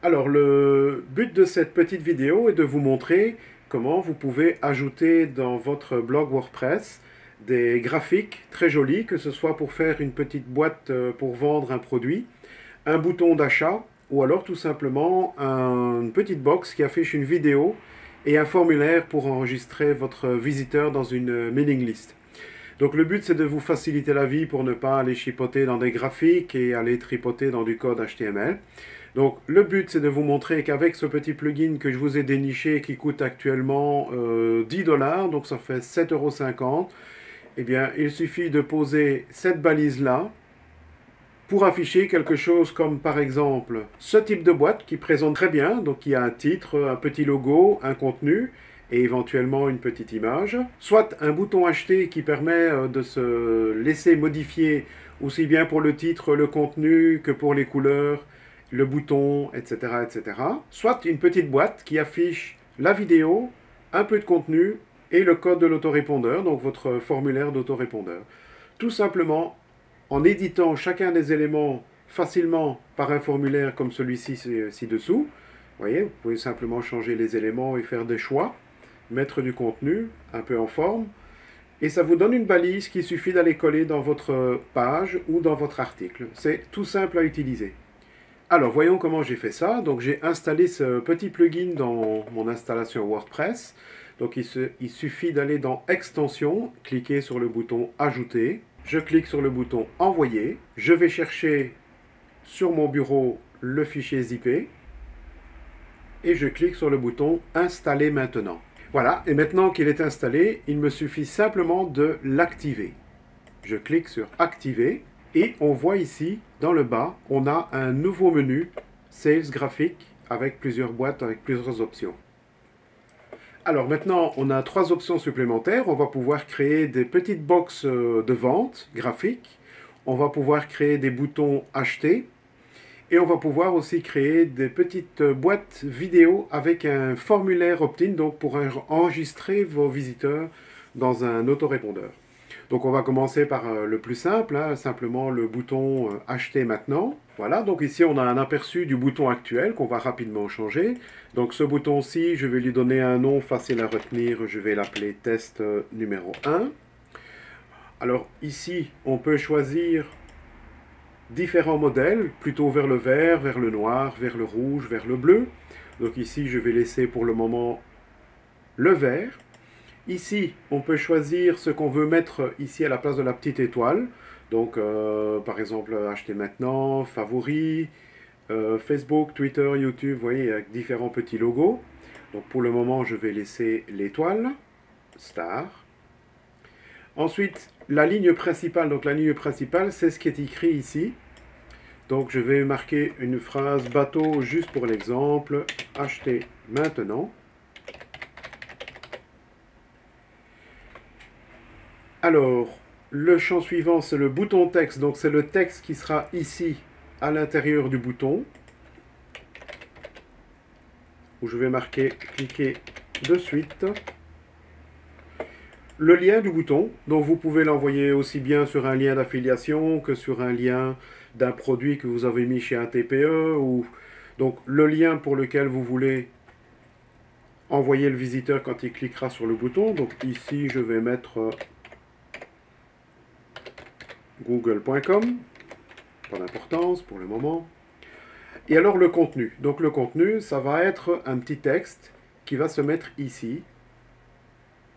Alors, le but de cette petite vidéo est de vous montrer comment vous pouvez ajouter dans votre blog WordPress des graphiques très jolis, que ce soit pour faire une petite boîte pour vendre un produit, un bouton d'achat, ou alors tout simplement une petite box qui affiche une vidéo et un formulaire pour enregistrer votre visiteur dans une mailing list. Donc le but c'est de vous faciliter la vie pour ne pas aller chipoter dans des graphiques et aller tripoter dans du code HTML. Donc le but c'est de vous montrer qu'avec ce petit plugin que je vous ai déniché qui coûte actuellement 10 $, donc ça fait 7,50 €, eh bien il suffit de poser cette balise là pour afficher quelque chose comme par exemple ce type de boîte qui présente très bien, donc il y a un titre, un petit logo, un contenu et éventuellement une petite image, soit un bouton acheter qui permet de se laisser modifier aussi bien pour le titre, le contenu que pour les couleurs, le bouton, etc., etc. Soit une petite boîte qui affiche la vidéo, un peu de contenu et le code de l'autorépondeur, donc votre formulaire d'autorépondeur. Tout simplement en éditant chacun des éléments facilement par un formulaire comme celui-ci ci-dessous. Vous voyez, vous pouvez simplement changer les éléments et faire des choix, mettre du contenu un peu en forme, et ça vous donne une balise qu'il suffit d'aller coller dans votre page ou dans votre article. C'est tout simple à utiliser. Alors, voyons comment j'ai fait ça. Donc, j'ai installé ce petit plugin dans mon installation WordPress. Donc, il suffit d'aller dans Extensions, cliquer sur le bouton Ajouter. Je clique sur le bouton Envoyer. Je vais chercher sur mon bureau le fichier zippé. Et je clique sur le bouton Installer maintenant. Voilà, et maintenant qu'il est installé, il me suffit simplement de l'activer. Je clique sur Activer. Et on voit ici, dans le bas, on a un nouveau menu Sales graphique avec plusieurs boîtes, avec plusieurs options. Alors maintenant, on a 3 options supplémentaires. On va pouvoir créer des petites boxes de vente graphiques. On va pouvoir créer des boutons acheter. Et on va pouvoir aussi créer des petites boîtes vidéo avec un formulaire opt-in, donc pour enregistrer vos visiteurs dans un autorépondeur. Donc on va commencer par le plus simple, hein, simplement le bouton acheter maintenant. Voilà, donc ici on a un aperçu du bouton actuel qu'on va rapidement changer. Donc ce bouton-ci, je vais lui donner un nom facile à retenir, je vais l'appeler test numéro 1. Alors ici, on peut choisir différents modèles, plutôt vers le vert, vers le noir, vers le rouge, vers le bleu. Donc ici, je vais laisser pour le moment le vert. Ici, on peut choisir ce qu'on veut mettre ici à la place de la petite étoile. Donc, par exemple, acheter maintenant, favoris, Facebook, Twitter, YouTube, vous voyez, avec différents petits logos. Donc, pour le moment, je vais laisser l'étoile, star. Ensuite, la ligne principale. Donc, la ligne principale, c'est ce qui est écrit ici. Donc, je vais marquer une phrase bateau juste pour l'exemple. Acheter maintenant. Alors, le champ suivant, c'est le bouton texte. Donc, c'est le texte qui sera ici, à l'intérieur du bouton. Où je vais marquer cliquer de suite. Le lien du bouton. Donc, vous pouvez l'envoyer aussi bien sur un lien d'affiliation que sur un lien d'un produit que vous avez mis chez un TPE. Donc, le lien pour lequel vous voulez envoyer le visiteur quand il cliquera sur le bouton. Donc, ici, je vais mettre google.com, pas d'importance pour le moment. Et alors le contenu. Donc le contenu, ça va être un petit texte qui va se mettre ici.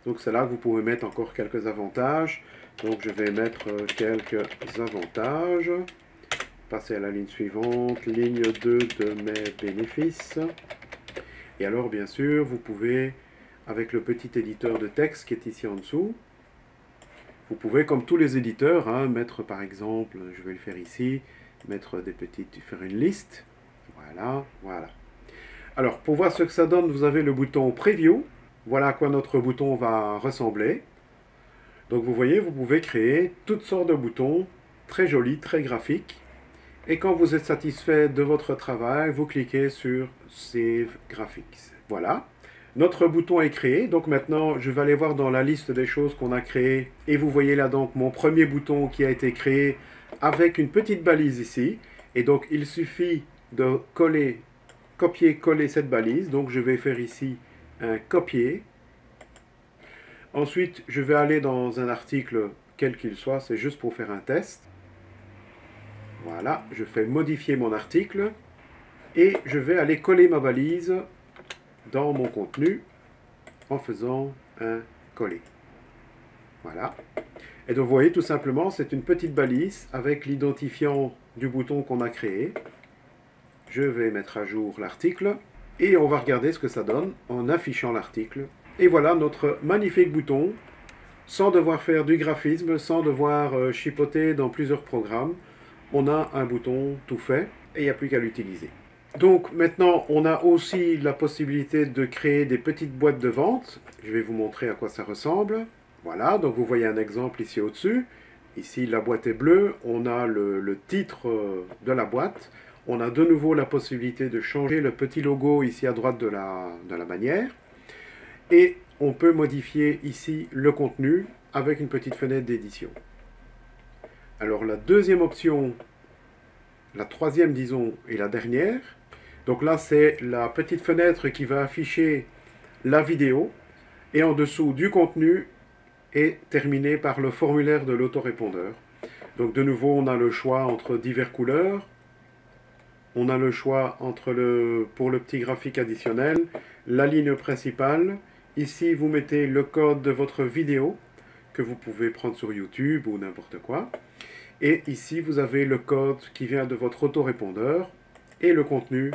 Donc c'est là que vous pouvez mettre encore quelques avantages. Donc je vais mettre quelques avantages. Passer à la ligne suivante, ligne 2 de mes bénéfices. Et alors bien sûr, vous pouvez, avec le petit éditeur de texte qui est ici en dessous, vous pouvez, comme tous les éditeurs, hein, mettre par exemple, je vais le faire ici, mettre des petites, faire une liste. Voilà, voilà. Alors, pour voir ce que ça donne, vous avez le bouton Preview. Voilà à quoi notre bouton va ressembler. Donc, vous voyez, vous pouvez créer toutes sortes de boutons, très jolis, très graphiques. Et quand vous êtes satisfait de votre travail, vous cliquez sur Save Graphics. Voilà. Notre bouton est créé, donc maintenant je vais aller voir dans la liste des choses qu'on a créées et vous voyez là donc mon premier bouton qui a été créé avec une petite balise ici et donc il suffit de coller copier-coller cette balise. Donc je vais faire ici un copier. Ensuite, je vais aller dans un article quel qu'il soit, c'est juste pour faire un test. Voilà, je fais modifier mon article et je vais aller coller ma balise dans mon contenu en faisant un coller. Voilà. Et donc vous voyez tout simplement, c'est une petite balise avec l'identifiant du bouton qu'on a créé. Je vais mettre à jour l'article et on va regarder ce que ça donne en affichant l'article. Et voilà notre magnifique bouton, sans devoir faire du graphisme, sans devoir chipoter dans plusieurs programmes. On a un bouton tout fait et il n'y a plus qu'à l'utiliser. Donc maintenant, on a aussi la possibilité de créer des petites boîtes de vente. Je vais vous montrer à quoi ça ressemble. Voilà, donc vous voyez un exemple ici au-dessus. Ici, la boîte est bleue. On a le titre de la boîte. On a de nouveau la possibilité de changer le petit logo ici à droite de la bannière. Et on peut modifier ici le contenu avec une petite fenêtre d'édition. Alors la deuxième option, la troisième disons, et la dernière. Donc là, c'est la petite fenêtre qui va afficher la vidéo. Et en dessous du contenu est terminé par le formulaire de l'autorépondeur. Donc de nouveau, on a le choix entre diverses couleurs. On a le choix entre pour le petit graphique additionnel, la ligne principale. Ici, vous mettez le code de votre vidéo que vous pouvez prendre sur YouTube ou n'importe quoi. Et ici, vous avez le code qui vient de votre autorépondeur et le contenu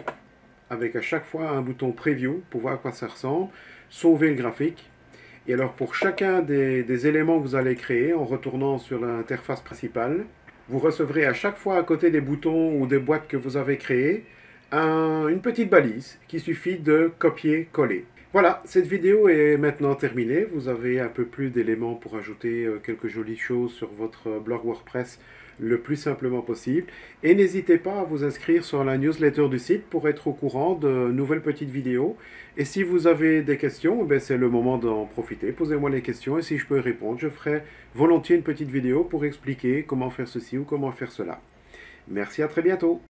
avec à chaque fois un bouton Preview pour voir à quoi ça ressemble, sauver le graphique. Et alors pour chacun des éléments que vous allez créer, en retournant sur l'interface principale, vous recevrez à chaque fois à côté des boutons ou des boîtes que vous avez créées, une petite balise qu'il suffit de copier-coller. Voilà, cette vidéo est maintenant terminée. Vous avez un peu plus d'éléments pour ajouter quelques jolies choses sur votre blog WordPress le plus simplement possible. Et n'hésitez pas à vous inscrire sur la newsletter du site pour être au courant de nouvelles petites vidéos. Et si vous avez des questions, c'est le moment d'en profiter. Posez-moi les questions et si je peux y répondre, je ferai volontiers une petite vidéo pour expliquer comment faire ceci ou comment faire cela. Merci, à très bientôt.